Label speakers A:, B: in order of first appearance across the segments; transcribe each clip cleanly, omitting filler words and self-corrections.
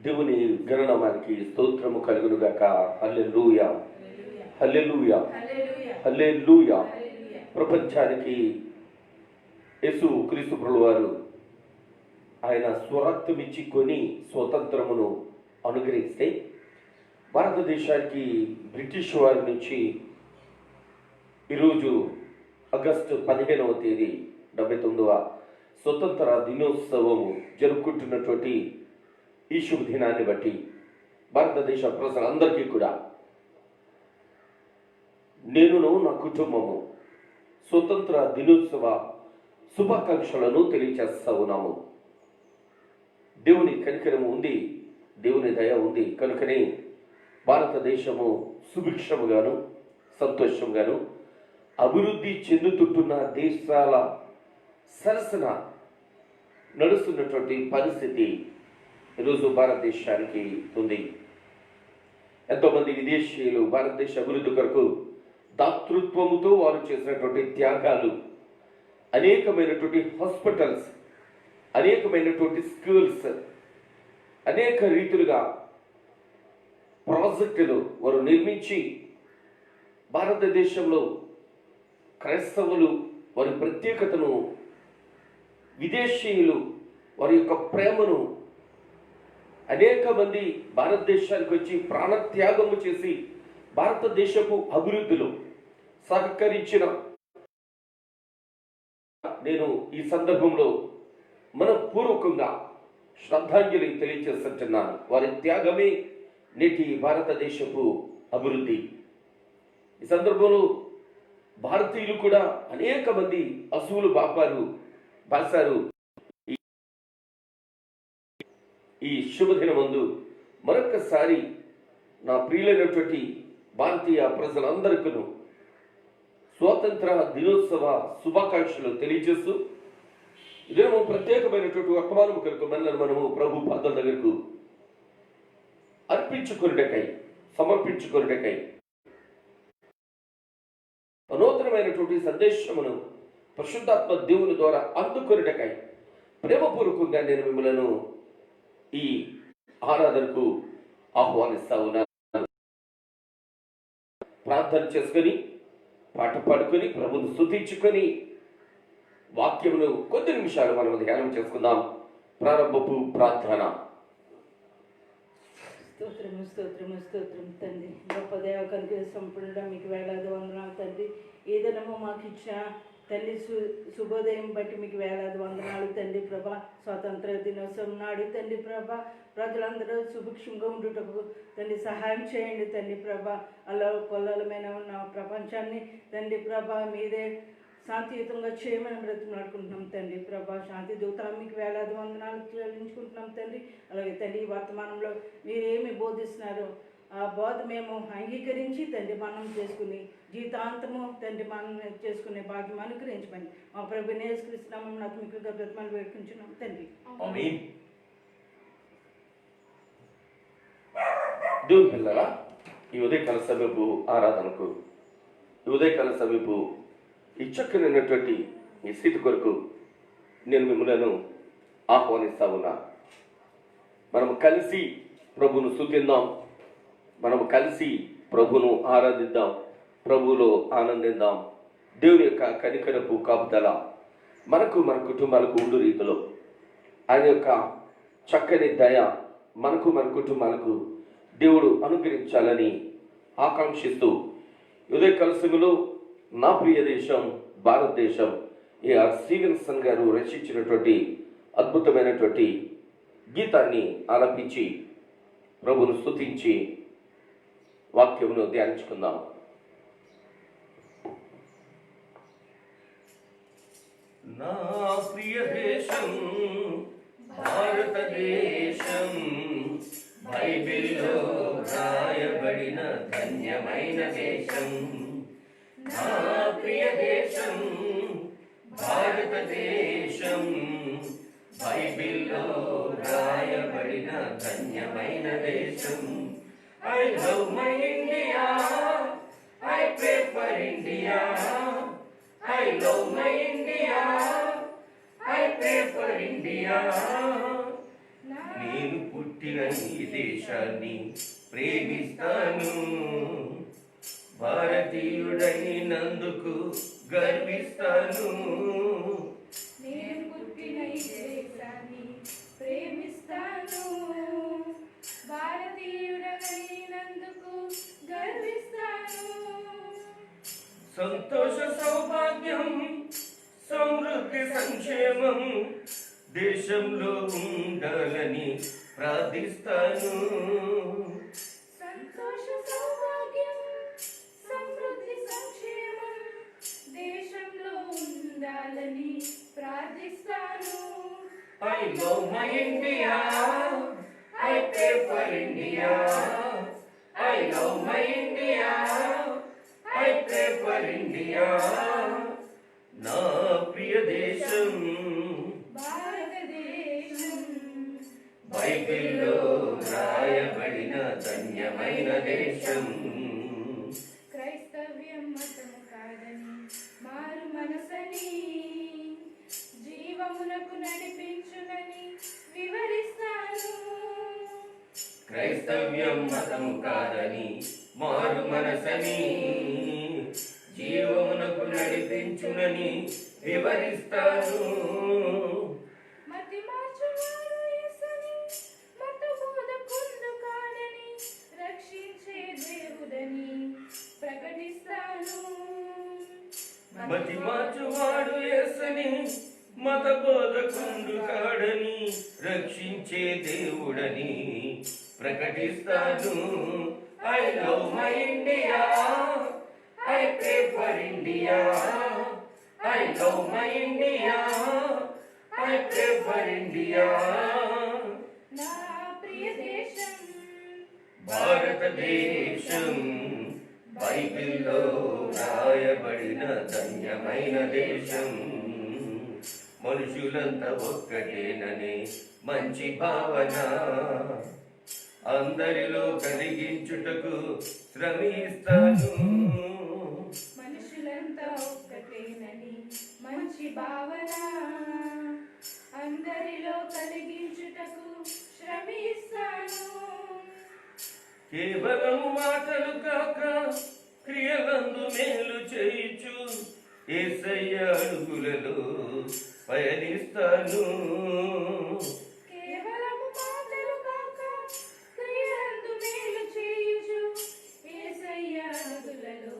A: దేవుని గణనామానికి స్తోత్రము కలుగునుగాక. హల్లెలూయా, హల్లెలూయా, హల్లెలూయా. ప్రపంచానికి యేసు క్రీస్తు ప్రభువు వారు ఆయన స్వరక్తం ఇచ్చి కొని స్వతంత్రమును అనుగ్రహిస్తే, భారతదేశానికి బ్రిటిష్ వారి నుంచి ఈరోజు ఆగస్టు 15వ తేదీ 79వ స్వతంత్ర దినోత్సవము జరుపుకుంటున్నటువంటి ఈ శుభ దినాన్ని బట్టి భారతదేశ ప్రజలందరికీ కూడా నేనును నా కుటుంబము స్వతంత్ర దినోత్సవ శుభాకాంక్షలను తెలియజేస్తా ఉన్నాము. దేవుని కనికరము ఉంది, దేవుని దయ ఉంది కనుకనే భారతదేశము సుభిక్షముగాను సంతోషంగాను అభివృద్ధి చెందుతుంటున్న దేశాల సరసన నడుస్తున్నటువంటి పరిస్థితి ఈరోజు భారతదేశానికి ఉంది. ఎంతోమంది విదేశీయులు భారతదేశ అభివృద్ధి కొరకు దాతృత్వముతో వారు చేసినటువంటి త్యాగాలు, అనేకమైనటువంటి హాస్పిటల్స్, అనేకమైనటువంటి స్కూల్స్, అనేక రీతులుగా ప్రాజెక్టులు వారు నిర్మించి భారతదేశంలో క్రైస్తవులు వారి ప్రత్యేకతను, విదేశీయులు వారి యొక్క ప్రేమను, అనేక మంది భారతదేశానికి వచ్చి ప్రాణత్యాగము చేసి భారతదేశపు అభివృద్ధిలో సహకరించిన నేను ఈ సందర్భంలో మనపూర్వకంగా శ్రద్ధాంజలి తెలియజేస్తున్నాను. వారి త్యాగమే నేటి భారతదేశపు అభివృద్ధి. ఈ సందర్భంలో భారతీయులు కూడా అనేక మంది అసువులు బాసారు. ఈ శుభదినమందు మరొకసారి నా ప్రియులైనటువంటి భారతీయ ప్రజలందరికీ స్వాతంత్ర దినోత్సవ శుభాకాంక్షలు తెలియజేస్తూ, ఇదేమో ప్రత్యేకమైనటువంటి వర్తమానము కనుక మనము ప్రభు పాదాల దగ్గరకు సమర్పించుకొనుటకై నూతనమైనటువంటి సందేశమును పరిశుద్ధాత్మ దేవుని ద్వారా అందుకొనుటకై ప్రేమపూర్వకంగా నేను మిమ్మలను ఈ ఆరాధనకు ఆహ్వానిస్తా ఉన్నాను. ప్రార్థన చేసుకొని, పాట పాడుకొని, ప్రభువును స్తుతించుకొని వాక్యమును కొద్ది నిమిషాలు మనం ధ్యానం చేసుకుందాం. ప్రారంభపు ప్రార్థన.
B: స్తోత్రము స్తోత్రము స్తోత్రం తండ్రి, గొప్ప దేవ కనుక సంపూర్ణ మీకు వేలాది వందనాలు తండ్రి. ఈ దినము మాకు ఇచ్చిన తండ్రి శుభోదయం బట్టి మీకు వేలాది వందనాలు తండ్రి ప్రభా. స్వాతంత్ర దినోత్సవం నాడు తండ్రి ప్రభా ప్రజలందరూ సుభిక్షంగా ఉండుటకు తండ్రి సహాయం చేయండి తండ్రి ప్రభా. అలా కొల్లలమైన ఉన్న ప్రపంచాన్ని తండ్రి ప్రభా మీదే శాంతియుతంగా చేయమని బ్రతిమాడుకుంటున్నాం తండ్రి ప్రభా. శాంతి దూత మీకు వేలాది వందనాలు చెల్లించుకుంటున్నాం తండ్రి. అలాగే తండ్రి ఈ వర్తమానంలో మీరేమి బోధిస్తున్నారో ఆ బోధ మేము అంగీకరించి తండ్రి మనం చేసుకుని జీవితాంతము తండ్రి మనం చేసుకునే భాగ్యం అనుగ్రహించమని మా ప్రభు యేసుక్రీస్తు నాకు మీకు బ్రతిమాలు వేడుకుంటున్నాం తండ్రి.
A: దేవుని పిల్లరా, ఈ ఉదయకాల సమీపు ఆరాధనకు, ఈ ఉదయకాల సమీపు ఈ చక్కనైనటువంటి ఈ స్థితి కొరకు నేను మిమ్మల్ని ఆహ్వానిస్తా ఉన్నా. మనము కలిసి ప్రభువును స్తుతిద్దాం, మనము కలిసి ప్రభువును ఆరాధిద్దాం, ప్రభువులో ఆనందిద్దాం. దేవుని యొక్క కనికరపు కాపుదల మనకు మన కుటుంబాలకు ఉండు రీతిలో ఆయన యొక్క చక్కని దయ మనకు మన కుటుంబాలకు దేవుడు అనుగ్రహించాలని ఆకాంక్షిస్తూ ఉదయకాల సమయంలో నా ప్రియ దేశం భారతదేశం A.R. స్టీవెన్సన్ గారు రచించినటువంటి అద్భుతమైనటువంటి గీతాన్ని ఆలపించి ప్రభువును స్తుతించి వాక్యమును ధ్యానించుకుందాం. నా ప్రియ దేశం భారతదేశం బైబిల్లో రాయబడిన ధన్యమైన దేశం. నా ప్రియ దేశం భారతదేశం బైబిల్లో రాయబడిన ధన్యమైన దేశం. I love my India, I pray for India. I love my India, I pray for India. నేను పుట్టిన ఈ దేశాన్ని ప్రేమిస్తాను, భారతీయుడైనందుకు గర్విస్తాను.
B: నేను పుట్టిన ఈ దేశాన్ని ప్రేమిస్తాను, భారతీయుడైనందుకు గర్విస్తాను.
A: సంతోష సౌభాగ్యం సమృద్ధి సంక్షేమం దేశంలో ఉండాలని ప్రార్థిస్తాను.
B: సంతోష సౌభాగ్యం సమృద్ధి సంక్షేమం దేశంలో ఉండాలని ప్రార్థిస్తాను.
A: I love my India, I pray for India. I love my India, I pray for India. నా ప్రియ దేశం
B: భారతదేశం
A: బైబిల్లో రాయబడిన ధన్యమైన దేశం.
B: క్రైస్తవ్యం మతము కాదని మారు మనసని జీవమునకు నడిపించునని వివరిస్తాను.
A: క్రైస్తవ్యం మతము కాదని మారు మనసని జీవమునకు నడిపించునని వివరిస్తాను.
B: మతి మార్చువాడు యేసుని మత బోధకుడు కాడని రక్షించే దేవుడని ప్రకటిస్తాను.
A: మతి మార్చువాడు యేసుని మత బోధకుండు కాడని రక్షించే దేవుడని ప్రకటిస్తాను. I love my India, I pray for India. I love my India, I pray for India.
B: నా ప్రియ దేశం
A: భారతదేశం బైబిల్లో రాయబడిన ధన్యమైన దేశం. మనుషులంతా ఒక్కటేననే మంచి భావన అందరిలో కలిగించుటకు శ్రమిస్తాను.
B: మనుషులంతా ఒక్కటేనని మంచి భావన అందరిలో కలిగించుటకు శ్రమిస్తాను.
A: కేవలం మాటలు కాక క్రియలందు మేలు చేయుచు యేసయ్య అడుగులలో పయనిస్తాను.
B: కేవలము మాటలు కాక క్రియలందు మేలు చేయుచు యేసయ్య అడుగులలో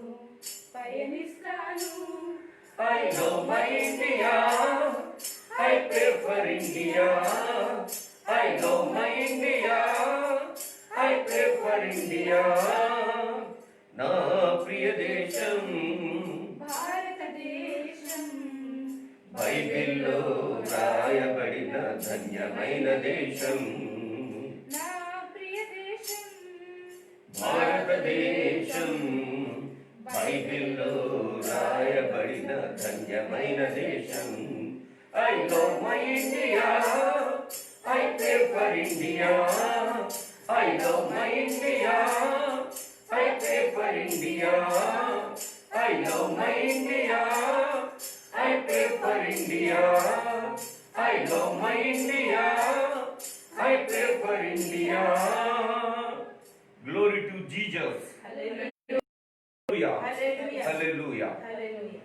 B: పయనిస్తాను.
A: I love my India, I pray for India. I love my India, I pray for India. నా ప్రియ దేశం
B: భారతదేశం
A: బైబిల్లో రాయబడిన ధన్యమైన దేశం.
B: నా ప్రియ దేశం
A: భారతదేశం బైబిల్లో రాయబడిన ధన్యమైన దేశం. I love my India, I pray for India. I love my India, I pray for India. I love my India, I pray for India. I love my India, I pray for India. Glory to Jesus.
B: Hallelujah
A: Hallelujah.
B: Hallelujah
A: Hallelujah.
B: హల్లెలూయా.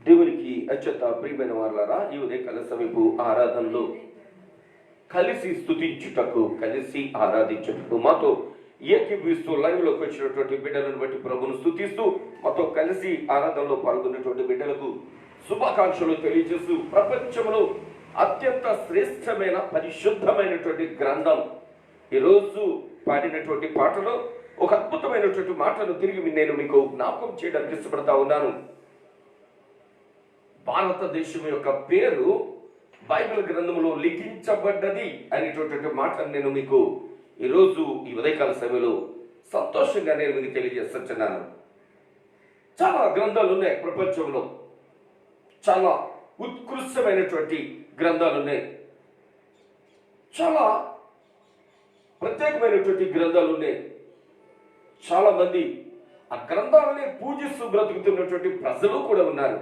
A: దేవునికి అత్యంత ప్రియమైన వారలారా, ఈ ఉదయకాల సమీపు ఆరాధనలో కలిసి స్తుతించుటకు, కలిసి ఆరాధించుటకు, మాతో ఏకీభవిస్తూ లైవ్ లోకి వచ్చినటువంటి బిడ్డలను బట్టి ప్రభును స్తుతిస్తూ మాతో కలిసి ఆరాధనలో పాల్గొన్నటువంటి బిడ్డలకు శుభాకాంక్షలు తెలియజేస్తూ, ప్రపంచంలో అత్యంత శ్రేష్టమైన పరిశుద్ధమైనటువంటి గ్రంథం ఈరోజు పాడినటువంటి పాటలో ఒక అద్భుతమైనటువంటి మాటను తిరిగి నేను మీకు జ్ఞాపకం చేయడానికి ఇష్టపడతా ఉన్నాను. భారతదేశం యొక్క పేరు బైబిల్ గ్రంథంలో లిఖించబడ్డది అనేటటువంటి మాటను నేను మీకు ఈరోజు ఈ ఉదయకాల సమయంలో సంతోషంగా నేను మీకు తెలియజేస్తున్నాను. చాలా గ్రంథాలు ఉన్నాయి ప్రపంచంలో, చాలా ఉత్కృష్టమైనటువంటి గ్రంథాలు ఉన్నాయి, చాలా ప్రత్యేకమైనటువంటి గ్రంథాలు ఉన్నాయి. చాలా మంది ఆ గ్రంథాలని పూజిస్తూ బ్రతుకుతున్నటువంటి ప్రజలు కూడా ఉన్నారు.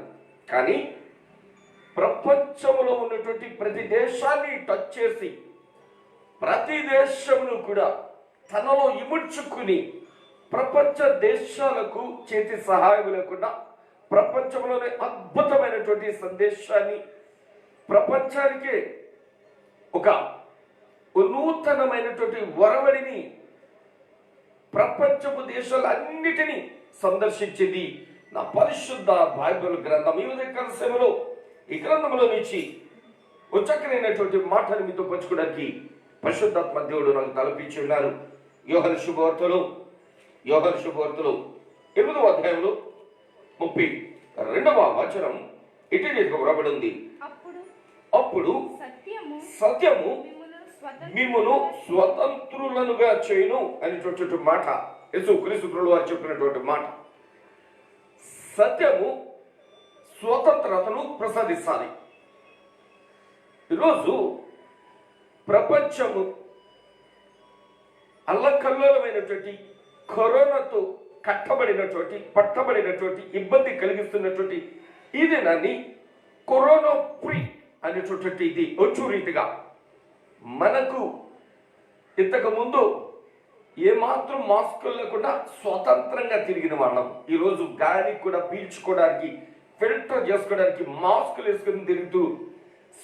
A: కానీ ప్రపంచంలో ఉన్నటువంటి ప్రతి దేశాన్ని టచ్ చేసి ప్రతి దేశమును కూడా తనలో ఇముడ్చుకుని ప్రపంచ దేశాలకు చేతి సహాయం లేకుండా ప్రపంచంలోనే అద్భుతమైనటువంటి సందేశాన్ని ప్రపంచానికే ఒక నూతనమైనటువంటి వరవడిని ప్రపంచపు దేశాలన్నిటినీ సందర్శించింది నా పరిశుద్ధ బైబిల్ గ్రంథం. ఈ ఉదయకాల సమయంలో ఈ గ్రంథంలో నుంచి ఉచ్చకరైనటువంటి మాటలు మీతో పంచుకోవడానికి పరిశుద్ధాత్మ దేవుడు నాకు తలపించి ఉన్నారు. యోహాను శుభవార్తలో 8వ అధ్యాయంలో 32వ వచనం ఇటు వ్రాయబడి ఉంది. అప్పుడు సత్యము మిమ్మును స్వతంత్రులనుగా చేయును అనేటువంటి మాట యేసుక్రీస్తు ప్రభువు వారు చెప్పినటువంటి మాట. సత్యము స్వతంత్రతను ప్రసాదిస్తాయి. ఈరోజు ప్రపంచము అల్లకల్లోలమైనటువంటి కరోనాతో పట్టబడినటువంటి ఇబ్బంది కలిగిస్తున్నటువంటి ఈ దినాన్ని కరోనా ఫ్రీ అనేటువంటి ఇది వచ్చు రీతిగా మనకు ఇంతకు ముందు ఏమాత్రం మాస్కులు లేకుండా స్వతంత్రంగా తిరిగిన వాళ్ళం. ఈరోజు గాలి కూడా పీల్చుకోవడానికి ఫిల్టర్ చేసుకోవడానికి మాస్కులు వేసుకుని తిరుగుతూ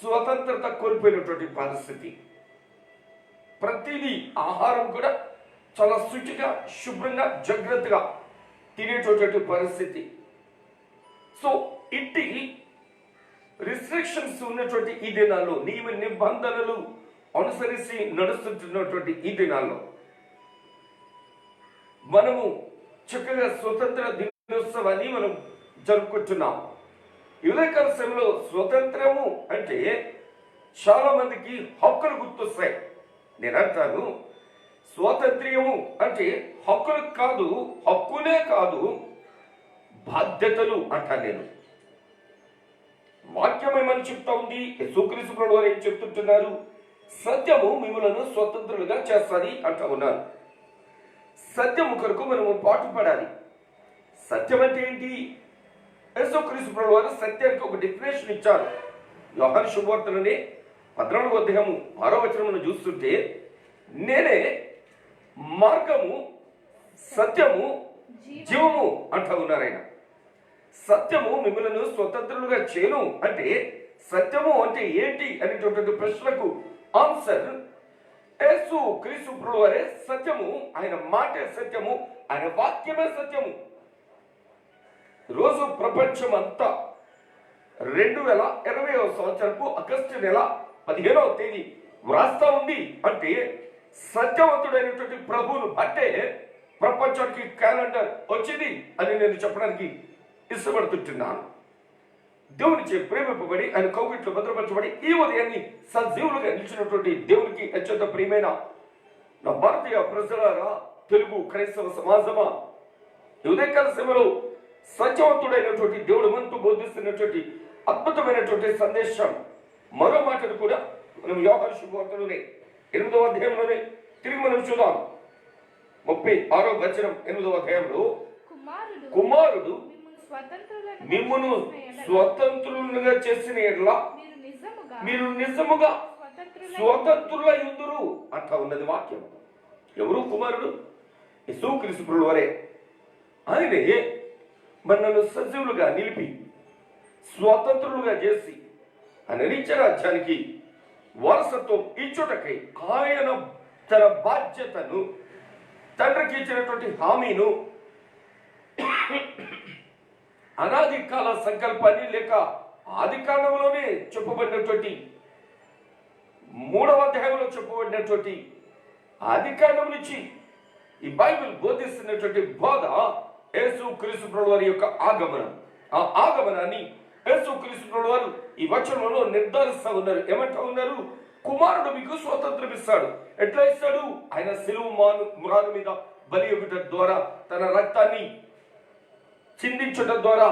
A: స్వతంత్రత కోల్పోయినటువంటి పరిస్థితి. ప్రతిదీ ఆహారం కూడా చాలా శుచిగా శుభ్రంగా జాగ్రత్తగా తినేటటువంటి పరిస్థితి. సో ఇట్టి రిస్ట్రిక్షన్స్ ఉన్నటువంటి ఈ దినాల్లో నియమ నిబంధనలు అనుసరించి నడుస్తున్నటువంటి ఈ దినాల్లో మనము చక్కగా స్వతంత్ర దినోత్సవాన్ని మనం జరుపుకుంటున్నాం. యువకాల సమయంలో స్వతంత్రము అంటే చాలా మందికి హక్కులు గుర్తొస్తాయి. నేను అంటాను స్వాతంత్ర్యము అంటే హక్కులు కాదు, హక్కునే కాదు, బాధ్యతలు అంటాను నేను. వాక్యం ఏమని చెప్తా ఉంది? యేసుక్రీస్తు ప్రభువు వారు ఏం చెప్తుంటున్నారు? సత్యము మిమ్మలను స్వతంత్రులుగా చేస్తుంది అంటా ఉన్నారు. సత్యము కొరకు మనము పాటుపడాలి. సత్యం అంటే ఏంటి? యేసుక్రీస్తు ప్రభువు వారు సత్యానికి ఒక డెఫినేషన్ ఇచ్చారు. యోహాను శుభవార్తలోనే 14వ అధ్యాయము 6వ వచనమును చూస్తుంటే, నేనే మార్గము సత్యము జీవము అంటా ఉన్నారు ఆయన. సత్యము మిమ్మల్ని స్వతంత్రులుగా చేయను అంటే సత్యము అంటే ఏంటి అనేటువంటి ప్రశ్నకు ఆన్సర్ యేసు క్రీస్తు ప్రభువు వారే సత్యము. ఆయన మాటే సత్యము, ఆయన వాక్యమే సత్యము. రోజు ప్రపంచం అంతా 2020వ సంవత్సరపు ఆగస్టు నెల 15వ తేదీ వ్రాస్తా ఉంది అంటే సత్యవంతుడైనటువంటి ప్రభువును బట్టే ప్రపంచానికి క్యాలెండర్ వచ్చింది అని నేను చెప్పడానికి ఇష్టపడుతుంటున్నాను. దేవునిచే ప్రేమింపబడి ఆయన కౌగిట్లో భద్రపరచబడి ఈ ఉదయాన్ని సజీవులుగా నిలిచినటువంటి దేవునికి అత్యంత ప్రియమైన నా భారతీయ ప్రజలారా, తెలుగు క్రైస్తవ సమాజమా, ఉదయకాల సమయంలో సత్యవంతుడైనటువంటి దేవుడు మనతో బోధిస్తున్నటువంటి అద్భుతమైనటువంటి సందేశం. మరో మాటను కూడా మనం యోహాను శుభవార్తలోనే 8వ అధ్యాయంలోనే తిరిగి మనం చూద్దాం. 36వ వచనం 8వ అధ్యాయంలో, కుమారుడు మిమ్మును స్వతంత్రులుగా చేసిన ఎడల మీరు నిజముగా స్వతంత్రుల యుందురు అంటా ఉన్నది వాక్యం. ఎవరు కుమారుడు? యేసుక్రీస్తు ప్రభువు వారే. ఆయనే మనల్ని సజీవులుగా నిలిపి స్వతంత్రులుగా చేసి ఆయన నిత్య రాజ్యానికి వారసత్వం ఇచ్చుటకై ఆయన తన బాధ్యతను, తండ్రికి ఇచ్చినటువంటి హామీను, అనాది కాల సంకల్పాన్ని లేక ఆది కాలంలోనే చెప్పబడినటువంటి 3వ అధ్యాయంలో చెప్పబడినటువంటి ఆది కాలం నుంచి ఈ బైబిల్ బోధిస్తున్నటువంటి బోధ యేసుక్రీస్తు ప్రభువు వారి యొక్క ఆగమనం. ఆ ఆగమనాన్ని యేసుక్రీస్తు ప్రభువు వారు ఈ వచనంలో నిర్ధారిస్తూ ఉన్నారు. ఏమంటా ఉన్నారు? కుమారుడు మీకు స్వాతంత్రం ఇస్తాడు. ఎట్లా ఇస్తాడు? ఆయన సిలువ మ్రాను మీద బలి ఇవ్వటం ద్వారా, తన రక్తాన్ని చిందించడం ద్వారా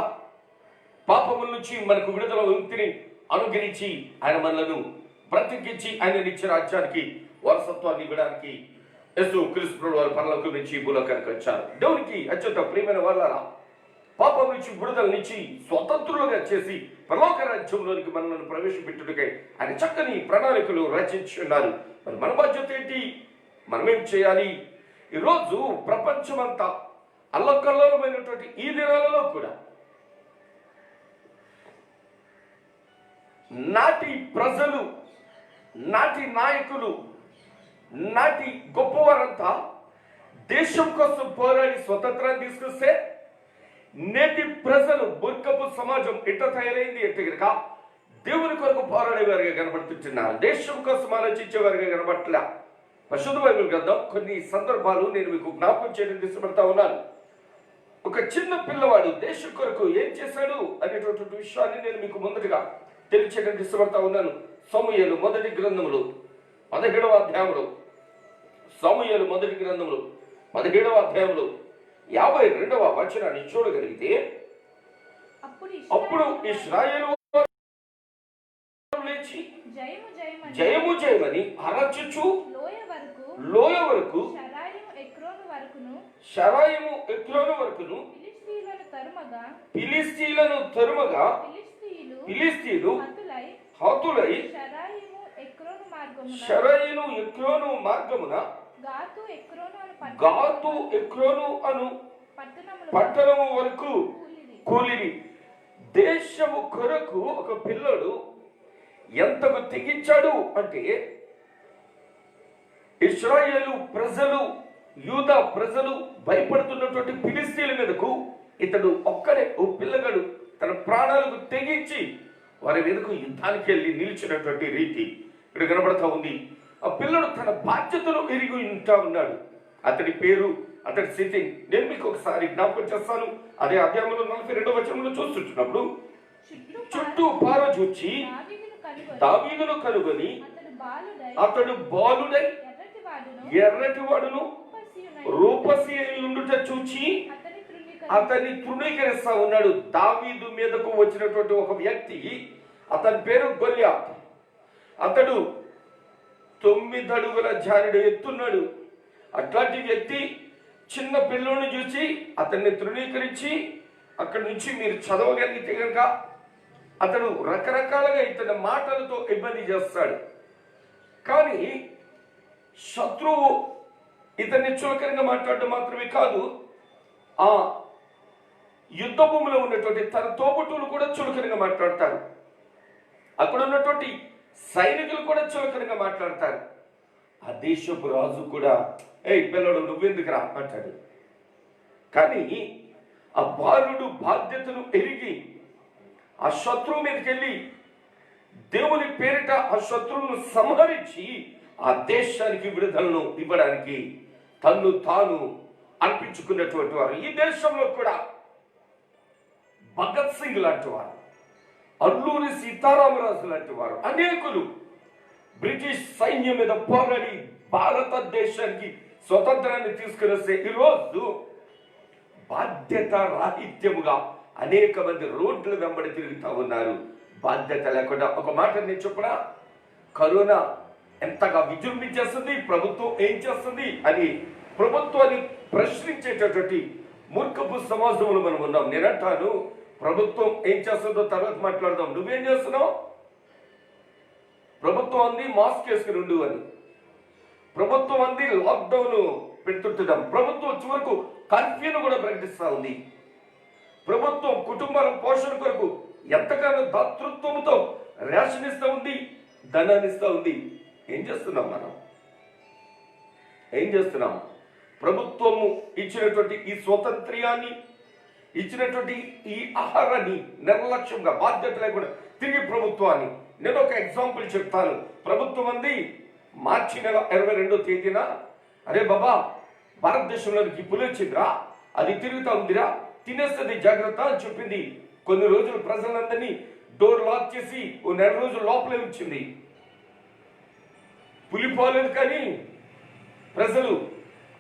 A: పాపముల నుంచి మనకు విడుదల ముక్తిని అనుగ్రహించి ఆయన మనలను బ్రతికించి ఆయన నిత్య రాజ్యానికి వారసత్వాన్ని ఇవ్వడానికి యేసుక్రీస్తు ప్రభువు వారు పరలోకం నుంచి భూలోకానికి వచ్చారు. దేవునికి అత్యంత ప్రియమైన వాళ్ళారా, పాపం నుంచి విడుదల నుంచి స్వతంత్రులుగా చేసి పరలోక రాజ్యంలోనికి మనల్ని ప్రవేశపెట్టుటకై ఆయన చక్కని ప్రణాళికలు రచించి ఉన్నారు. మరి మన బాధ్యత ఏంటి? మనమేం చేయాలి? ఈరోజు ప్రపంచమంతా అల్లకల్లోలమైనటువంటి ఈ దినాలలో కూడా నాటి ప్రజలు, నాటి నాయకులు, నాటి గొప్పవారంతా దేశం కోసం పోరాడి స్వతంత్రాన్ని తీసుకొస్తే నేటి ప్రజలు బుర్కపు సమాజం ఎట్లా తయారైంది అంటే కనుక దేవుని కొరకు పోరాడేవారుగా కనబడుతుంటున్నారు, దేశం కోసం ఆలోచించేవారుగా కనబడట్లా. పరిశుద్ధ బైబిల్ గ్రంథం కొన్ని సందర్భాలు నేను మీకు జ్ఞాపకం చేయడం ఇష్టపడతా ఉన్నాను. ఒక చిన్న పిల్లవాడు దేశం కొరకు ఏం చేశాడు అనేటటువంటి విషయాన్ని నేను మీకు ముందుగా తెలియచేయడానికి ఇష్టపడతా ఉన్నాను. సమూయేలు మొదటి గ్రంథములు 17వ అధ్యాయంలో, సమూయేలు మొదటి గ్రంథములు 17వ అధ్యాయంలో 52వ వచనాన్ని చూడగలిగితే, అప్పుడు ఇశ్రాయేలు లేచి జయము జయమని అరచుచు లోయ వరకు షరాయిము ఎక్రోను వరకును ఫిలిస్తీయులను తరుమగా ఫిలిస్తీయులు హతులై షరాయిను ఎక్రోను మార్గమున గాతు ఎక్రోను అను పట్టణము వరకు కూలిరి. దేశము కొరకు ఒక పిల్లడు ఎంతకు తెగించాడు అంటే, ఇశ్రాయేలు ప్రజలు, యూదా ప్రజలు భయపడుతున్నటువంటి ఫిలిస్తీన్ల మీదకు ఇతడు ఒక్కడే, ఓ పిల్లగాడు తన ప్రాణాలకు తెగించి వారి మీదకు యుద్ధానికి వెళ్ళి నిలిచినటువంటి రీతి ఇక్కడ కనబడతా ఉంది. ఆ పిల్లడు తన బాధ్యతను ఎరిగి ఉంటా ఉన్నాడు. అతడి పేరు, అతడి స్థితి నేను మీకు ఒకసారి జ్ఞాపకం చేస్తాను. అదే అధ్యాయంలో 42వ వచనంలో చూస్తుంటున్నప్పుడు, చుట్టూ పారచూచి దావీదును కనుగొని అతడు బాలుడై ఎర్రటి వాడును రూపసి ఉండుట చూచి అతన్ని తృణీకరిస్తా ఉన్నాడు. దావీదు మీదకు వచ్చినటువంటి ఒక వ్యక్తి, అతని పేరు గొల్యాత్. అతడు 9 అడుగుల జారెడు ఎత్తున్నాడు. అట్లాంటి వ్యక్తి చిన్న పిల్లోని చూసి అతన్ని తృణీకరించి అక్కడి నుంచి మీరు చదవగలిగితే కనుక అతడు రకరకాలుగా ఇతని మాటలతో ఇబ్బంది చేస్తాడు. కానీ శత్రువు ఇతన్ని చులకరంగా మాట్లాడడం మాత్రమే కాదు, ఆ యుద్ధ భూమిలో ఉన్నటువంటి తన తోబుట్టువులు కూడా చులకరంగా మాట్లాడతారు. అక్కడ ఉన్నటువంటి సైనికులు కూడా చులకరంగా మాట్లాడతారు. ఆ దేశపు రాజు కూడా, ఏ పిల్లడు నువ్వెందుకు రా అంటాడు. కానీ ఆ బాలుడు బాధ్యతను ఎరిగి ఆ శత్రువు మీదకి వెళ్ళి దేవుని పేరిట ఆ శత్రువును సంహరించి ఆ దేశానికి విడుదలను ఇవ్వడానికి తన్ను తాను అర్పించుకున్నటువంటి వారు. ఈ దేశంలో కూడా భగత్ సింగ్ లాంటి వారు, అల్లూరి సీతారామరాజు లాంటి వారు, అనేకులు బ్రిటిష్ సైన్యం మీద పోరాడి భారతదేశానికి స్వతంత్రాన్ని తీసుకుని వస్తే ఈరోజు బాధ్యత రాహిత్యముగా అనేక మంది రోడ్ల వెంబడి తిరుగుతూ ఉన్నారు. బాధ్యత లేకుండా. ఒక మాట నేను చెప్పనా, కరోనా ఎంతగా విజృంభించేస్తుంది, ప్రభుత్వం ఏం చేస్తుంది అని ప్రభుత్వాన్ని ప్రశ్నించేటటువంటి మూర్ఖపు సమాజంలో మనం ఉన్నాం. నేను అంటాను, ప్రభుత్వం ఏం చేస్తుందో తర్వాత మాట్లాడదాం. నువ్వేం చేస్తున్నావు? ప్రభుత్వం అంది మాస్క్ వేసుకుని ఉండు అని, ప్రభుత్వం అంది లాక్డౌన్ పెడుతుంటున్నాం, ప్రభుత్వం చివరకు కర్ఫ్యూను కూడా ప్రకటిస్తూ ఉంది. ప్రభుత్వం కుటుంబాల పోషణ కొరకు ఎంతగానో దాతృత్వంతో రేషన్ ఇస్తూ ఉంది, ధనాన్ని ఇస్తూ ఉంది. ఏం చేస్తున్నాం మనం? ఏం చేస్తున్నాం? ప్రభుత్వము ఇచ్చినటువంటి ఈ స్వాతంత్ర్యాన్ని, ఇచ్చినటువంటి ఈ ఆహారాన్ని నిర్లక్ష్యంగా, బాధ్యత లేకుండా తిరిగి ప్రభుత్వాన్ని. నేను ఒక ఎగ్జాంపుల్ చెప్తాను. ప్రభుత్వం అంది మార్చి నెల 22వ తేదీన, అరే బాబా భారతదేశంలోనికి పులి వచ్చిందిరా, అది తిరుగుతా ఉందిరా, తినేస్తుంది జాగ్రత్త అని చెప్పింది. కొన్ని రోజులు ప్రజలందరినీ డోర్ లాక్ చేసి ఓ 4 రోజులు లోపలే ఉంచింది. పులి పోలేదు కానీ ప్రజలు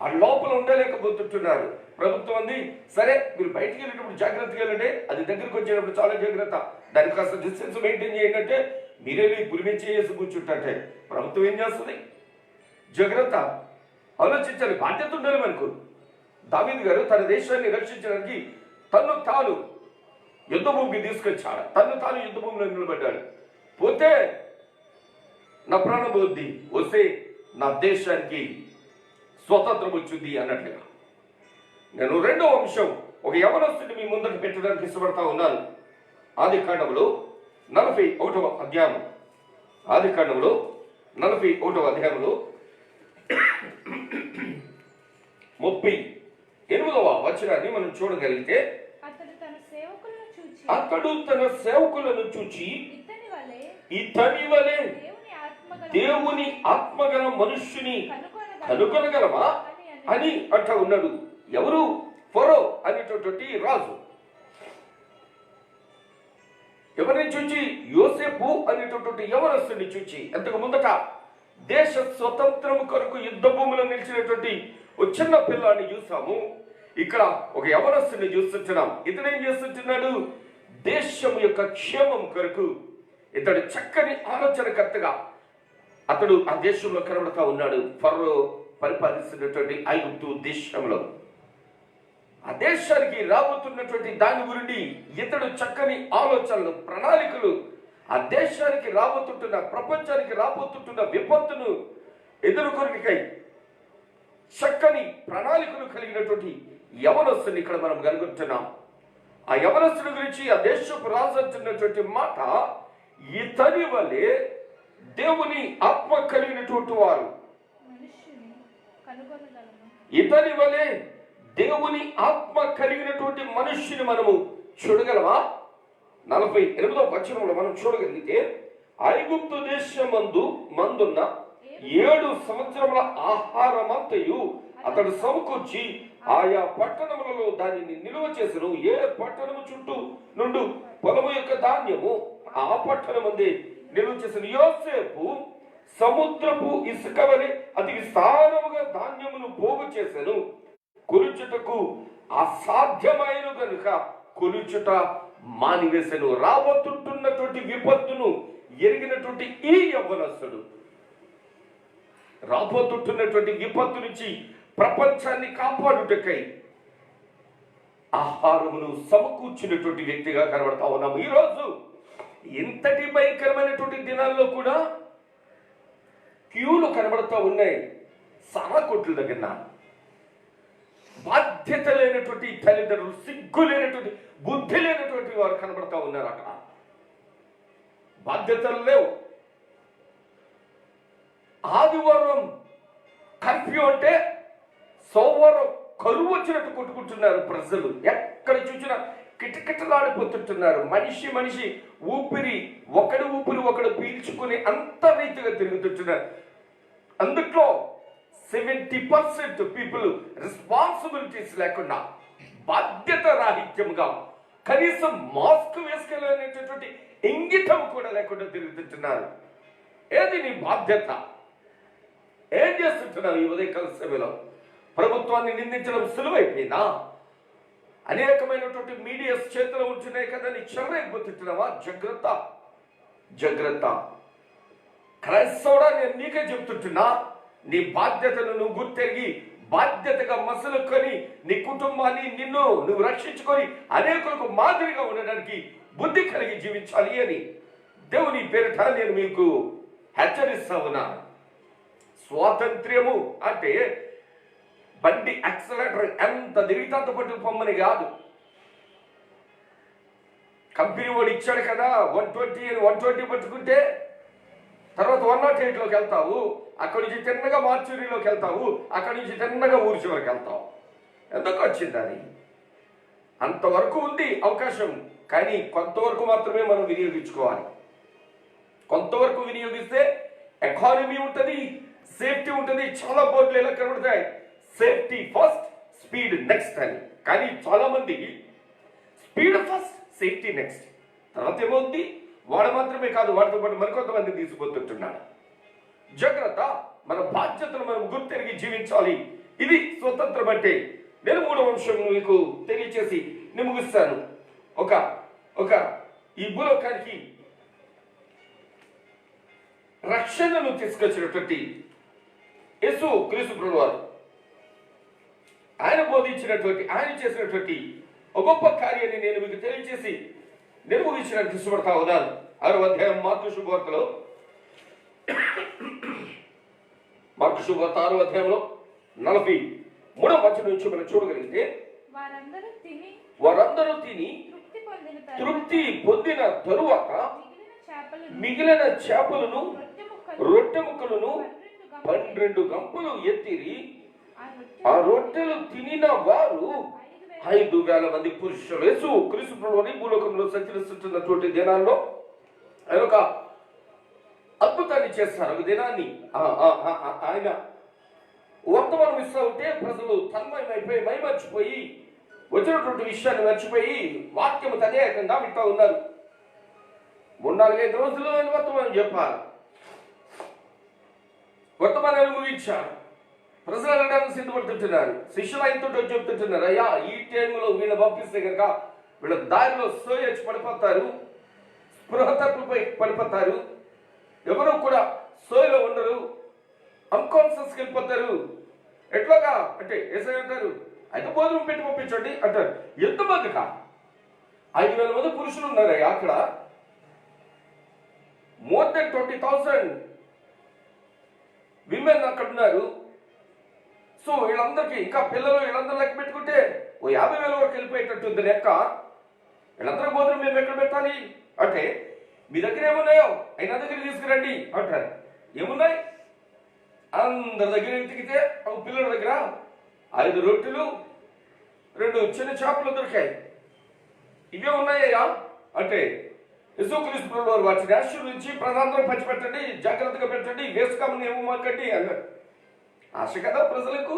A: ఆ లోపల ఉండలేకపోతుంటున్నారు. ప్రభుత్వం అంది, సరే మీరు బయటికి వెళ్ళేటప్పుడు జాగ్రత్తగా వెళ్ళండి, అది దగ్గరికి వచ్చేటప్పుడు చాలా జాగ్రత్త, దానికి కాస్త డిస్టెన్స్ మెయింటైన్ చేయండి అంటే మీరేమి పులి మీద చేసి కూర్చుంటే ప్రభుత్వం ఏం చేస్తుంది? జాగ్రత్త. ఆలోచించాలి, బాధ్యత ఉండాలి మనకు. దావీదు గారు తన దేశాన్ని రక్షించడానికి తను తాను యుద్ధ భూమికి తీసుకొచ్చాడు, తను తాను యుద్ధ భూమిలో నిలబడ్డాడు. పోతే నా ప్రాణం వద్ది వస్తే నా దేశానికి స్వతంత్రం వచ్చింది అన్నట్లుగా. నేను రెండో అంశం ఒక యవనస్తుని మీ ముందట పెట్టడానికి ఇష్టపడతా ఉన్నాను. ఆదికాండములో 41వ అధ్యాయం, ఆదికాండములో 41వ అధ్యాయంలో 38వ వచనాన్ని మనం చూడగలిగితే, అతడు తన సేవకులను చూచి ఇతని వలె దేవుని ఆత్మగల మనుష్యుని కనుగొనగలమా అని అంట ఉన్నాడు. ఎవరు? ఫరో అనేటటువంటి రాజు. ఎవరిని చూచి? యోసేపు అనేటటువంటి యవనస్తుని చూచి. ఎంతకు ముందట దేశ స్వతంత్రం కొరకు యుద్ధ భూమిలో నిలిచినటువంటి ఒక చిన్న పిల్లాన్ని చూసాము. ఇక్కడ ఒక యవనస్తుని చూస్తున్నాం. ఇతనేం చేస్తున్నాడు? దేశం యొక్క క్షేమం కొరకు ఇతడు చక్కని ఆలోచనకర్తగా అతడు ఆ దేశంలో కనబడతా ఉన్నాడు. ఫరో పరిపాలిస్తున్నటువంటి ఐగుప్తు దేశంలో ఆ దేశానికి రాబోతున్నటువంటి దాని గురించి ఇతడు చక్కని ఆలోచనలు, ప్రణాళికలు, ఆ దేశానికి రాబోతుంటున్న, ప్రపంచానికి రాబోతుంటున్న విపత్తును ఎదుర్కొనికై చక్కని ప్రణాళికలు కలిగినటువంటి యవనస్తుని ఇక్కడ మనం కనుగొంటున్నాం. ఆ యవనస్తుని గురించి ఆ దేశపు రాజు అంటున్నటువంటి మాట, ఇతని వలె దేవుని ఆత్మ కలిగినటువంటి వారు, ఇతని వలె దేవుని ఆత్మ కలిగినటువంటి మనుష్యుని మనము చూడగలమా? 48వ వచనంలో మనం చూడగలిగితే, ఐగుప్తు మందున్న 7 సంవత్సరముల ఆహారమంతయు అతడు సమకూర్చి ఆయా పట్టణములలో దానిని నిలువ చేసను. ఏ పట్టణము చుట్టూ నుండి పొలము యొక్క ధాన్యము ఆ పట్టణమందే నిలువ చేసను. యోసేపు సముద్రపు ఇసుక వలె అతి విస్తారముగా ధాన్యమును పోగు చేసెను. కొలుచుటకు అసాధ్యమైన కనుక కొలుచుట మానివేసెను. రాబోతుంటున్నటువంటి విపత్తును ఎరిగినటువంటి ఈ యవ్వనస్తుడు రాబోతుంటున్నటువంటి విపత్తు నుంచి ప్రపంచాన్ని కాపాడుటకై ఆహారమును సమకూర్చినటువంటి వ్యక్తిగా కనబడతా ఉన్నాము. ఈరోజు ఇంతటి భయంకరమైనటువంటి దినాల్లో కూడా క్యూలు కనబడతా ఉన్నాయి. సారా కొట్ల దగ్గర బాధ్యత లేనటువంటి తల్లిదండ్రులు, సిగ్గు లేనటువంటి, బుద్ధి లేనటువంటి వారు కనబడతా ఉన్నారు. అక్కడ బాధ్యతలు లేవు. ఆదివారం కర్ఫ్యూ అంటే సోమవారం కరువు వచ్చినట్టు కొట్టుకుంటున్నారు ప్రజలు. ఎక్కడ చూసినా కిటకిటలాడిపోతుంటున్నారు. మనిషి ఊపిరి ఒకడు పీల్చుకుని అంత రీతిగా తిరుగుతుంటున్నారు. అందుట్లో 70% పీపుల్ రెస్పాన్సిబిలిటీస్ లేకుండా, బాధ్యత రాహిత్యంగా, కనీసం మాస్క్ వేసుకోలేనటువంటి ఇంగితం కూడా లేకుండా తిరుగుతుంటున్నారు. ఏది నీ బాధ్యత? ఏం చేస్తుంటున్నావు ఈ ఉదయకాల సభలో? ప్రభుత్వాన్ని నిందించడం సులువైపోయినా? అనేకమైనటువంటి మీడియాస్ చేతిలో ఉంటున్నాయి కదా, నీ చెర్రైపోతుంటున్నావా? జాగ్రత్త. క్రైస్తవుడా, నేను నీకే చెప్తుంటున్నా, నీ బాధ్యతను నువ్వు గుర్తెరిగి బాధ్యతగా మసలుకొని నీ కుటుంబాన్ని నువ్వు రక్షించుకొని అనేకులకు మాదిరిగా ఉండడానికి బుద్ధి కలిగి జీవించాలి అని దేవుని పేరిట నేను మీకు హెచ్చరిస్తా ఉన్నా. స్వాతంత్ర్యము అంటే బండి యాక్సిలరేటర్ ఎంత దిగితంత పట్టు పొమ్మని కాదు. కంపెనీ వాడు ఇచ్చాడు కదా 120 అని 120 పట్టుకుంటే తర్వాత 108లోకి వెళ్తావు. అక్కడి నుంచి తిన్నగా మార్చురీలోకి వెళ్తావు. అక్కడి నుంచి తిన్నగా ఊరి చివరికి వెళ్తావు. ఎందుకు వచ్చింది అది? అంతవరకు ఉంది అవకాశం, కానీ కొంతవరకు మాత్రమే మనం వినియోగించుకోవాలి. కొంతవరకు వినియోగిస్తే ఎకానమీ ఉంటుంది, సేఫ్టీ ఉంటుంది. చాలా బోర్డులు ఎలా కనబడతాయి, సేఫ్టీ ఫస్ట్, స్పీడ్ నెక్స్ట్ అని. కానీ చాలా మంది స్పీడ్ ఫస్ట్, సేఫ్టీ నెక్స్ట్. తర్వాత ఏమవుతుంది, వాడు మాత్రమే కాదు, వాడితో పాటు మరికొంతమంది తీసుకుపోతుంటున్నాడు. జాగ్రత్త. మన బాధ్యతను మనం గుర్తెరిగి జీవించాలి. ఇది స్వతంత్రం అంటే. నేను 3వ అంశం మీకు తెలియచేసి నేను ముగిస్తాను. ఒక ఈ భూలోకానికి రక్షణను తీసుకొచ్చినటువంటి యేసు క్రీస్తు ప్రభువు వారు, ఆయన బోధించినటువంటి, ఆయన చేసినటువంటి ఒక గొప్ప కార్యాన్ని నేను మీకు తెలియజేసి నిర్వహించడానికి ఇష్టపడతా ఉన్నాను. 6వ అధ్యాయం మార్కు శుభవార్తలో, మార్కు శుభవార్త 6వ అధ్యాయంలో 43వ వచనం నుంచి మనం చూడగలిగితే, వారందరూ తిని తృప్తి పొందిన తరువాత మిగిలిన చేపలను రొట్టె ముక్కలను 12 గంపలు ఎత్తిరి. ఆ రొట్టెలు తినిన వారు 5,000 మంది పురుషులు. యేసు క్రీస్తు ప్రభువుని భూలోకంలో సంచరిస్తున్నటువంటి దినాల్లో ఆయన ఒక అద్భుతాన్ని చేస్తారు. ఒక దినాన్ని ఆయన వర్తమానం ఇస్తూ ఉంటే ప్రజలు తన్మయమైపోయి మైమర్చిపోయి వచ్చినటువంటి విషయాన్ని మర్చిపోయి వాక్యము తదేకంగా వింటూ ఉన్నారు. 3-4-5 రోజులు ఆయన వర్తమానం చెప్పారు. వర్తమానాన్ని ముగించారు. ప్రజలు అనడానికి సిద్ధపడుతుంటున్నారు. శిష్యులు ఆయనతో చెప్తుంటున్నారు, అయ్యా ఈ టైంలో వీళ్ళ పంపిస్తే కనుక వీళ్ళ దారిలో సోయొచ్చి పడిపోతారు, స్పృహ తప్పుపై పడిపోతారు, ఎవరు కూడా సోయలో ఉండరు, అన్కాన్షియస్కి వెళ్ళిపోతారు. ఎట్లాగా అంటే ఏసై అంటారు, అయితే భోజనం పెట్టి పంపించండి అంటారు. ఎంతమందికా? 5,000 మంది పురుషులు ఉన్నారు అక్కడ. more than 20,000 విమెన్ అక్కడ ఉన్నారు. సో వీళ్ళందరికీ ఇంకా పిల్లలు వీళ్ళందరూ లెక్క పెట్టుకుంటే ఓ 50,000 వరకు వెళ్ళిపోయేటట్టుంది లెక్క. వీళ్ళందరూ భోజనం మేము ఎక్కడ పెట్టాలి అంటే, మీ దగ్గర ఏమున్నాయో ఆయన దగ్గర తీసుకురండి అంటారు. ఏమున్నాయి? అందరి దగ్గర ఎతికితే ఒక పిల్లల దగ్గర 5 రొట్టెలు 2 చిన్న చేపలు దొరికాయి. ఇవే ఉన్నాయా అంటే, యేసుక్రీస్తు ప్రభువు వాటిని ఆశీర్వదించి ప్రజలందరూ పంచిపెట్టండి, జాగ్రత్తగా పెట్టండి, వేసుకోమని ఏమో మాకండి అన్నారు. ఆశ కదా ప్రజలకు,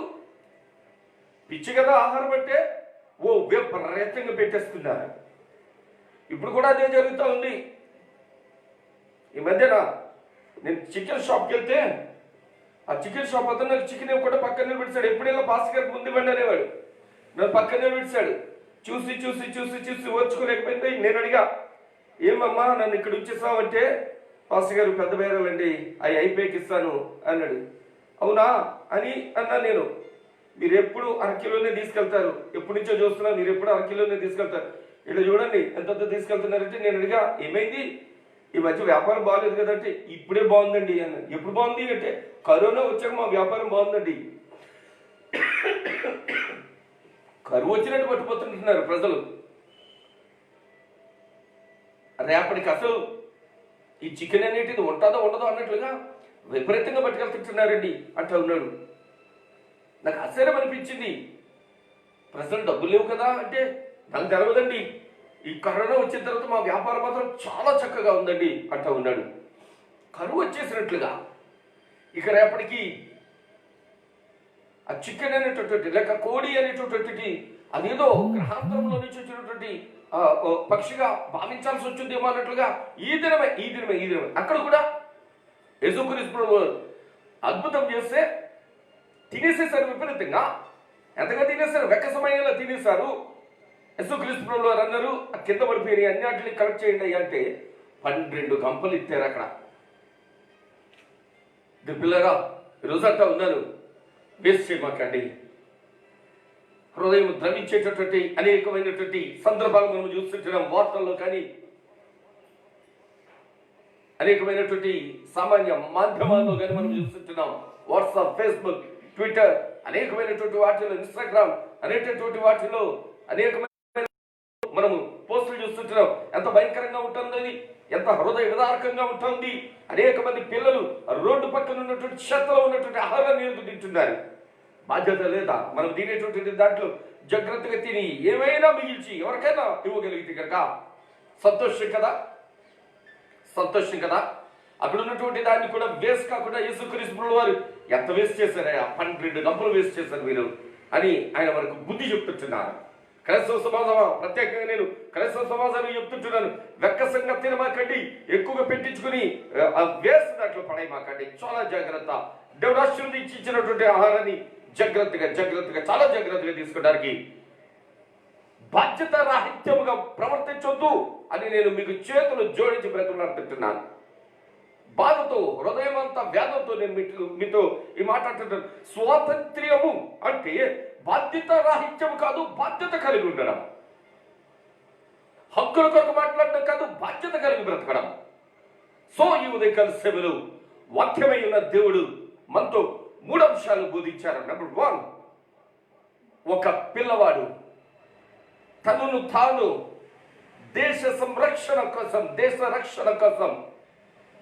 A: పిచ్చి కదా ఆహారం అంటే ఓ విపరీతంగా పెట్టేస్తున్నారు. ఇప్పుడు కూడా అదే జరుగుతూ ఉంది. ఈ మధ్యన నేను చికెన్ షాప్కి వెళ్తే ఆ చికెన్ షాప్ అతను నాకు చికెన్ ఇవ్వకుండా పక్కన నిలబెట్టాడు. ఎప్పుడైనా పాస్ గారికి ముందు బండి అనేవాడు, నన్ను పక్కన నిలబెట్టాడు. చూసి చూసి చూసి చూసి ఓర్చుకోలేకపోయింది. నేను అడిగా, ఏమమ్మా నన్ను ఇక్కడ ఉంచేసావు అంటే, పాస్ గారు పెద్ద బేరాలండి అవి అయిపోయాకి ఇస్తాను అన్నాడు. అవునా అని అన్నా నేను. మీరు ఎప్పుడు 1/2 కిలోనే తీసుకెళ్తారు, ఎప్పటి నుంచో చూస్తున్నా, మీరు ఎప్పుడు 1/2 కిలోనే తీసుకెళ్తారు, ఇలా చూడండి ఎంత తీసుకెళ్తున్నారంటే. నేను అడిగా, ఏమైంది ఈ మధ్య వ్యాపారం బాగాలేదు కదంటే, ఇప్పుడే బాగుందండి అన్నాడు. ఎప్పుడు బాగుంది అంటే, కరోనా వచ్చాక మా వ్యాపారం బాగుందండి. కరువు వచ్చినట్టు పట్టుపోతుంటున్నారు ప్రజలు. రేపటికి అసలు ఈ చికెన్ అనేటిది ఉంటుందో ఉండదో అన్నట్లుగా విపరీతంగా పట్టుకెళ్తుంటున్నారండి అంటూ ఉన్నాడు. నాకు ఆశ్చర్యం అనిపించింది. ప్రజలు డబ్బులు లేవు కదా అంటే, నాకు తెలవదండి, ఈ కరోనా వచ్చిన తర్వాత మా వ్యాపారం మాత్రం చాలా చక్కగా ఉందండి అంటూ ఉన్నాడు. కరువు వచ్చేసినట్లుగా ఇక రేపటికి ఆ చికెన్ అనేటటువంటి లేక కోడి అనేటటువంటి అదేదో గ్రహాంతరంలో నుంచి వచ్చినటువంటి పక్షిగా భావించాల్సి వచ్చిందేమో అన్నట్లుగా ఈ దినమే అక్కడ కూడా యేసుక్రీస్తు ప్రభువు అద్భుతం చేస్తే తినేసేసారు. విపరీతంగా ఎంతగా తినేసారు, వెక్క సమయంలో తినేశారు. యేసుక్రీస్తు ప్రభువు వారు అన్నారు, ఆ కింద పడిపోయినాయి అన్నిటిని కలెక్ట్ చేయండి అంటే 12 గంపలు ఇచ్చారు అక్కడ. పిల్లరా ఈరోజు అంటా ఉన్నాను, వేస్ట్ చేయమాకండి. హృదయం ద్రవించేటటువంటి అనేకమైనటువంటి సందర్భాలు మనం చూస్తుంటున్నాం. వార్తల్లో కానీ అనేకమైనటువంటి సామాన్య మాధ్యమాల్లో కానీ మనం చూస్తుంటున్నాం. వాట్సాప్, ఫేస్బుక్, ట్విట్టర్ అనేకమైనటువంటి వాటిలో, ఇన్స్టాగ్రామ్ అనేటటువంటి వాటిలో అనేకమైన మనము పోస్టులు చూస్తుంటున్నాం. ఎంత భయంకరంగా ఉంటుందో ఇది, ఎంత హృదయ విదారకంగా ఉంటుంది. అనేక మంది పిల్లలు రోడ్డు పక్కన ఉన్నటువంటి చెత్తలో ఉన్నటువంటి ఆహారాన్ని తింటున్నారు. బాధ్యత లేదా? మనం తినేటువంటి దాంట్లో జాగ్రత్తగా తిని ఏమైనా మిగిల్చి ఎవరికైనా ఇవ్వగలిగితే కనుక సంతోషం కదా. అక్కడ ఉన్నటువంటి దాన్ని కూడా వేస్ట్ కాకుండా యేసుక్రీస్తు ప్రభువు వారు ఎంత వేస్ట్ చేశారయ్యా, 12 గంపలు వేస్ట్ చేశారు మీరు అని ఆయన మనకు బుద్ధి చెప్తుంటున్నారు. క్రైస్తవ సమాజమా, ప్రత్యేకంగా నేను క్రైస్తవ సమాజానికి చెప్తుంటున్నాను, వెక్క సంగతి తినమాకండి, ఎక్కువగా పెట్టించుకుని వేస్ట్ దాంట్లో పడేయమాకండి. చాలా జాగ్రత్త. దేవుడు ఆశీర్వదించి ఇచ్చినటువంటి ఆహారాన్ని జాగ్రత్తగా చాలా జాగ్రత్తగా తీసుకోవడానికి బాధ్యత రాహిత్యముగా ప్రవర్తించొద్దు అని నేను మీకు చేతులు జోడించి బ్రతుకుతున్నాను. బాధతో, హృదయం అంతా వ్యాధంతో నేను మీతో ఈ మాట్లాడుతున్నాను. స్వాతంత్ర్యము అంటే బాధ్యత రాహిత్యము కాదు, బాధ్యత కలిగి ఉండడం. హక్కుల కొరకు మాట్లాడడం కాదు, బాధ్యత కలిగి బ్రతకడం. సో ఈ ఉదయకాల సేవలు వాక్యమై ఉన్న దేవుడు మనతో 3 అంశాలు బోధించారు. నెంబర్ 1, ఒక పిల్లవాడు తనను తాను దేశ సంరక్షణ కోసం, దేశ రక్షణ కోసం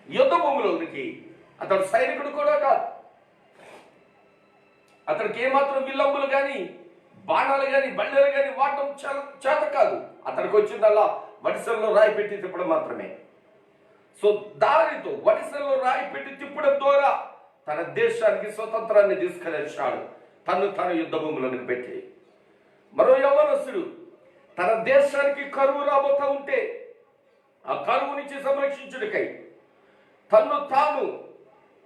A: యుద్ధ భూమిలోనికి, అతడు సైనికుడు కూడా కాదు, అతనికి ఏమాత్రం విల్లంబులు కానీ బాణాలు కానీ బండలు కానీ వాడటం చేత కాదు. అతనికి వచ్చిందల్లా వడిసెల్లో రాయి పెట్టి తిప్పడం మాత్రమే. సో దానితో వడిసెల్లో రాయి పెట్టి తిప్పడం ద్వారా తన దేశానికి స్వతంత్రాన్ని తీసుకెళ్ళాడు, తను యుద్ధ భూములను పెట్టి. మరో యవ్వనస్తుడు తన దేశానికి కరువు రాబోతా ఉంటే ఆ కరువు నుంచి సంరక్షించుటకై తాను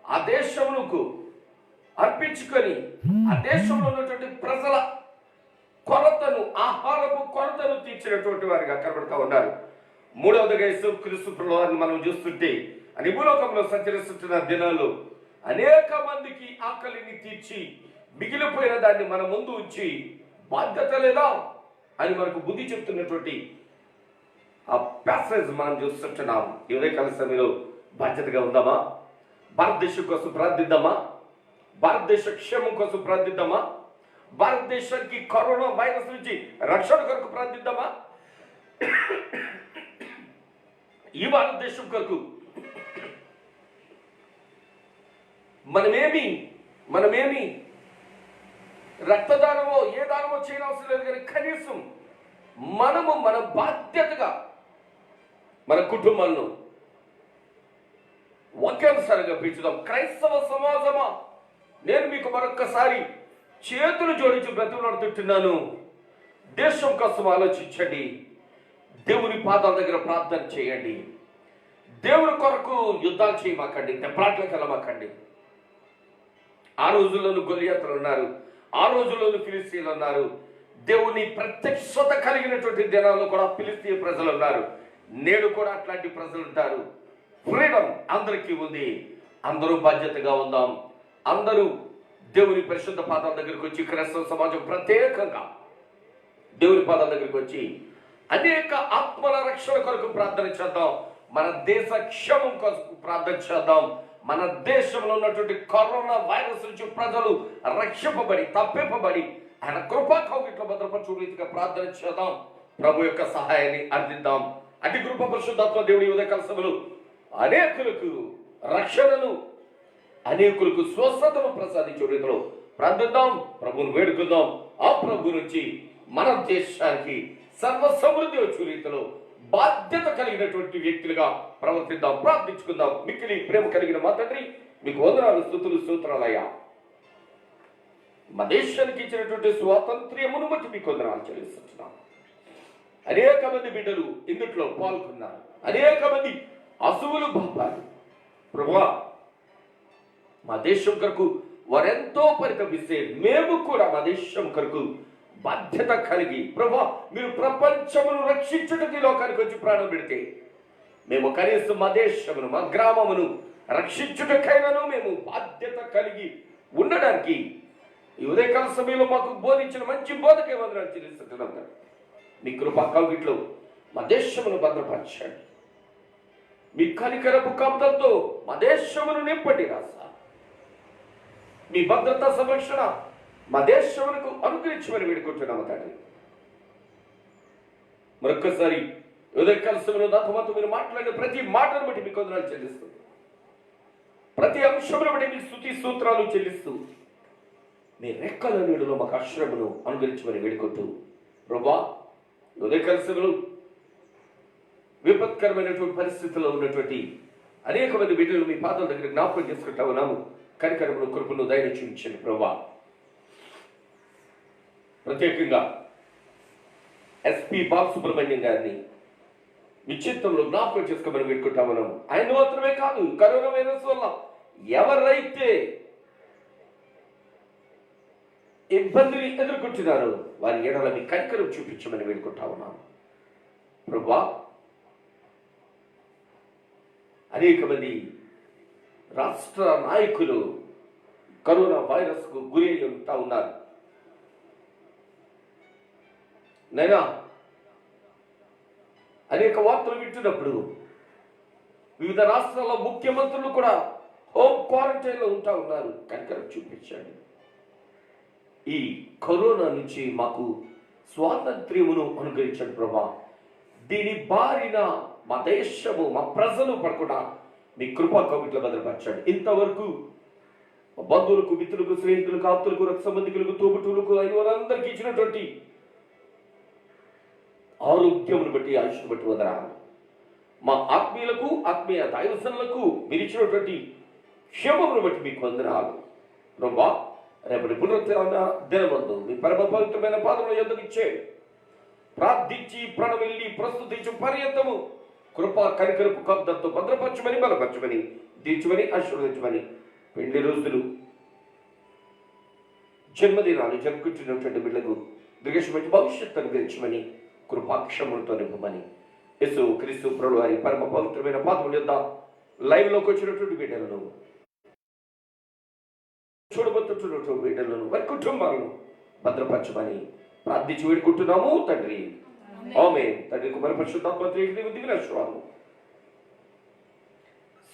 A: ఆ దేశమునకు అర్పించుకొని ఆ దేశంలో ఉన్నటువంటి ప్రజల కొరతను, ఆహారపు కొరతను తీర్చినటువంటి వారిగా కనబడుతూ ఉన్నారు. 3వదిగా యేసుక్రీస్తు ప్రభువుని మనం చూస్తుంటే అని భూలోకంలో సంచరిస్తున్న దినాల్లో అనేక మందికి ఆకలిని తీర్చి మిగిలిపోయిన దాన్ని మన ముందు ఉంచి బాధ్యత లేదా అని మనకు బుద్ధి చెప్తున్నటువంటి ఆ ప్యాసేజ్ మనం చూస్తుంటున్నాం. ఈ ఉదయకాల సమయంలో బాధ్యతగా ఉందామా? భారతదేశం కోసం ప్రార్థిద్దామా? భారతదేశ క్షేమం కోసం ప్రార్థిద్దామా? భారతదేశానికి కరోనా వైరస్ నుంచి రక్షణ కొరకు ప్రార్థిద్దామా? ఈ భారతదేశం కొరకు మనమేమి రక్తదానమో ఏ దానమో చేయనవసరం లేదు, కానీ కనీసం మన బాధ్యతగా మన కుటుంబాలను ఒకేసారిగా పెంచుదాం. క్రైస్తవ సమాజమా, నేను మీకు మరొక్కసారి చేతులు జోడించి బ్రతిమలాడుతుంటున్నాను. దేశం కోసం ఆలోచించండి, దేవుని పాదాల దగ్గర ప్రార్థన చేయండి, దేవుని కొరకు యుద్ధాలు చేయమాకండి, దెబ్బలాట్లకు వెళ్ళమాకండి. ఆ రోజుల్లోనూ గొలియాతులు ఉన్నారు, ఆ రోజుల్లోనూ ఫిలిస్తీన్లు ఉన్నారు. దేవుని ప్రత్యక్షత కలిగినటువంటి దినాల్లో కూడా ఫిలిస్తీయ ప్రజలు ఉన్నారు. నేడు కూడా అట్లాంటి ప్రజలు ఉంటారు. ఫ్రీడమ్ అందరికీ ఉంది. అందరూ బాధ్యతగా ఉందాం. అందరూ దేవుని పరిశుద్ధ పాదాల దగ్గరికి వచ్చి, క్రైస్తవ సమాజం ప్రత్యేకంగా దేవుని పాదాల దగ్గరికి వచ్చి అనేక ఆత్మల రక్షణ కొరకు ప్రార్థన చేద్దాం. మన దేశ క్షేమం కొరకు ప్రార్థన చేద్దాం. మన దేశంలో ఉన్నటువంటి కరోనా వైరస్ నుంచి ప్రజలు రక్షింపబడి, తప్పింపబడి ఆయన కృపా కౌగిట్లో భద్రపరచు రీతిగా ప్రార్థన చేద్దాం. ప్రభు యొక్క సహాయాన్ని అర్థిద్దాం. అటు కృప పరిశుద్ధాత్మ దేవుడి ఉదయకాల సభలు అనేకులకు రక్షణను, అనేకులకు స్వస్థతను ప్రసాదించే రీతిలో ప్రార్థిద్దాం. ప్రభువును వేడుకుందాం. ఆ ప్రభు నుంచి మన దేశానికి సర్వ సమృద్ధి వచ్చే రీతిలో బాధ్యత కలిగినటువంటి వ్యక్తులుగా ప్రవర్తిద్దాం. ప్రార్థించుకుందాం. మిక్కిలి ప్రేమ కలిగిన మా తండ్రి, మీకు వందనాలు, స్తుతులు, స్తోత్రాలయ్యా. మా దేశానికి ఇచ్చినటువంటి స్వాతంత్ర్యమును బట్టి మీకు వందనాలు చెల్లిస్తున్నాం. అనేక మంది బిడ్డలు ఇందుట్లో పాల్గొన్నారు. అనేక మంది అసువులు బాపారు. ప్రభువా, మా దేశం కొరకు వారెంతో పరితపిస్తే మేము కూడా మా దేశం కొరకు బాధ్యత కలిగి, ప్రభువా, మీరు ప్రపంచమును రక్షించుటకి లోకానికి వచ్చి ప్రాణం పెడితే మేము కనీసం మా దేశమును, మా గ్రామమును రక్షించుటకైనాను మేము బాధ్యత కలిగి ఉండడానికి ఈ ఉదయకాల సమయంలో మాకు బోధించిన మంచి బోధకే వందనాలు చెల్లిస్తున్నాం. మీ కృపా కౌగిట్లో మా దేశమును భద్రపరచండి. మీ కనికరపు కాపుదలతో మా దేశమును నింపండి రాసా. మీ భద్రతా సంరక్షణ మా దేశమునకు అనుగ్రహించమని వేడుకుంటున్నాము తండ్రి. మరొక్కసారి ఉదయకాల సమయంలో నాతో మీరు మాట్లాడిన ప్రతి మాటను బట్టి మీకు వందనాలు చెల్లిస్తూ, ప్రతి అంశమును బట్టి మీకు స్తుతి సూత్రాలు చెల్లిస్తూ, మీ రెక్కల నీడలో మాకు ఆశ్రయమును అనుగ్రహించమని వేడుకుంటూ, ప్రభువా, ఉదయకాల సమయంలో విపత్కరమైనటువంటి పరిస్థితుల్లో ఉన్నటువంటి అనేక మంది బిడ్డలు మీ పాదాల దగ్గర జ్ఞాపకం చేసుకుంటా ఉన్నాము. కనికరమును, కృపను దయని చూపించండి ప్రభువా. ప్రత్యేకంగా ఎస్పీ బాలసుబ్రహ్మణ్యం గారిని మీ చిత్తంలో జ్ఞాపకం చేసుకోమని వేడుకుంటా ఉన్నాము. ఆయన మాత్రమే కాదు, కరోనా వైరస్ వల్ల ఎవరైతే ఇబ్బందిని ఎదుర్కొంటున్నారో వారి ఎడల మీ కనికరం చూపించమని వేడుకుంటా ఉన్నాము ప్రభువా. అనేక మంది రాష్ట్ర నాయకులు కరోనా వైరస్ కు గురి అవుతా ఉన్నారు. నైనా అనేక వార్తలు వింటున్నప్పుడు వివిధ రాష్ట్రాల ముఖ్యమంత్రులు కూడా హోమ్ క్వారంటైన్ లో ఉంటా ఉన్నారు. కనికరం చూపించండి. ఈ కరోనా నుంచి మాకు స్వాతంత్ర్యమును అనుగ్రహించండి ప్రభా. దీని బారిన మా దేశము, మా ప్రజలు పడకుండా మీ కృపా కవిట్లో భద్రపరచండి. ఇంతవరకు బంధువులకు, మిత్రులకు, స్నేహితులకు, ఆప్తులకు, రక్త సంబంధికులకు, తోబుట్టువులకు, అయిన వారందరికీ ఇచ్చినటువంటి ఆరోగ్యమును బట్టి, ఆయుష్ను బట్టి వదరాలి. మా ఆత్మీయులకు, ఆత్మీయ దైవసనులకు మీరు ఇచ్చినటువంటి క్షేమమును బట్టి మీకు వందనాలు ప్రభా. రేపటి పునరుత్థాన దినమందు మీ పరమ పవిత్రమైన పాదముల యొద్దకు ఇచ్చే ప్రార్థించి ప్రణమిల్లి ప్రస్తుతించు పర్యంతము కృపా కనికరపు కబ్దంతో భద్రపరచమని, బలపరచమని, దీర్చమని, ఆశీర్వదించమని, పెళ్లి రోజులు, జన్మదినాలు జరుపుకుంటున్నటువంటి బిడ్డలకు దీర్ఘమైన భవిష్యత్తు అనుగ్రహించమని, కృపాక్షములతో నింపమని యేసు క్రీస్తు ప్రభువు వారి పరమ పవిత్రమైన పాదముల యొద్ద లైవ్ లోకి వచ్చినటువంటి బిడ్డలను, చూడబోతున్నటువంటి బిడ్డలను, వారి కుటుంబాలను భద్రపరచమని ప్రార్థించి వేడుకుంటున్నాము తండ్రి. ఆమేన్. తండ్రి, కుమార పరిశుద్ధాత్మ దివ్య ఆశీర్వాదము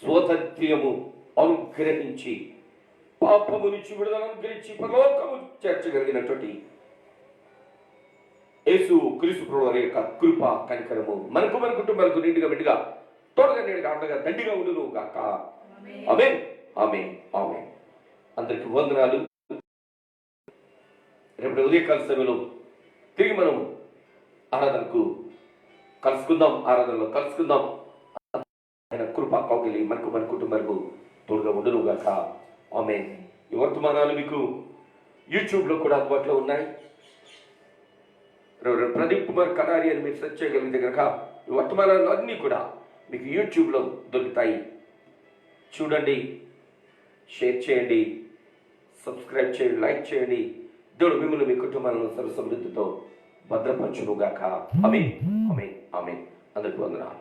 A: స్వాతంత్ర్యము అనుగ్రహించి పాపము నుంచి విడుదల అనుగ్రహించి పరలోకము చేర్చగలిగినటువంటి యేసు క్రీస్తు ప్రభువు వారి యొక్క కృప కనికరము మనకు, మన కుటుంబాలకు నిండుగా మెండుగా తోడుగా నీడుగా అండగా దండిగా ఉండును గాక. ఆమేన్, ఆమేన్, ఆమేన్. అందరికి వందనాలు. రేపటి ఉదయకాల సమయంలో తిరిగి మనం ఆరాధనకు కలుసుకుందాం, ఆరాధనలో కలుసుకుందాం. ఆయన కృపా కౌగిలి మనకు, మన కుటుంబాలకు తోడుగా ఉండును గాక. ఆమేన్. ఈ వర్తమానాలు మీకు యూట్యూబ్లో కూడా అందుబాటులో ఉన్నాయి. ప్రదీప్ కుమార్ కడారి అని మీరు సెర్చ్ చేయగలిగితే కనుక ఈ వర్తమానాలు అన్నీ కూడా మీకు యూట్యూబ్లో దొరుకుతాయి. చూడండి, షేర్ చేయండి, సబ్స్క్రైబ్ చేయండి, లైక్ చేయండి. దేవుడు మిమ్మల్ని, మీ కుటుంబాలను సర్వ సమృద్ధితో భద్రపరచునుగాక. ఆమేన్, ఆమేన్, ఆమేన్. అందరికీ వందనాలు.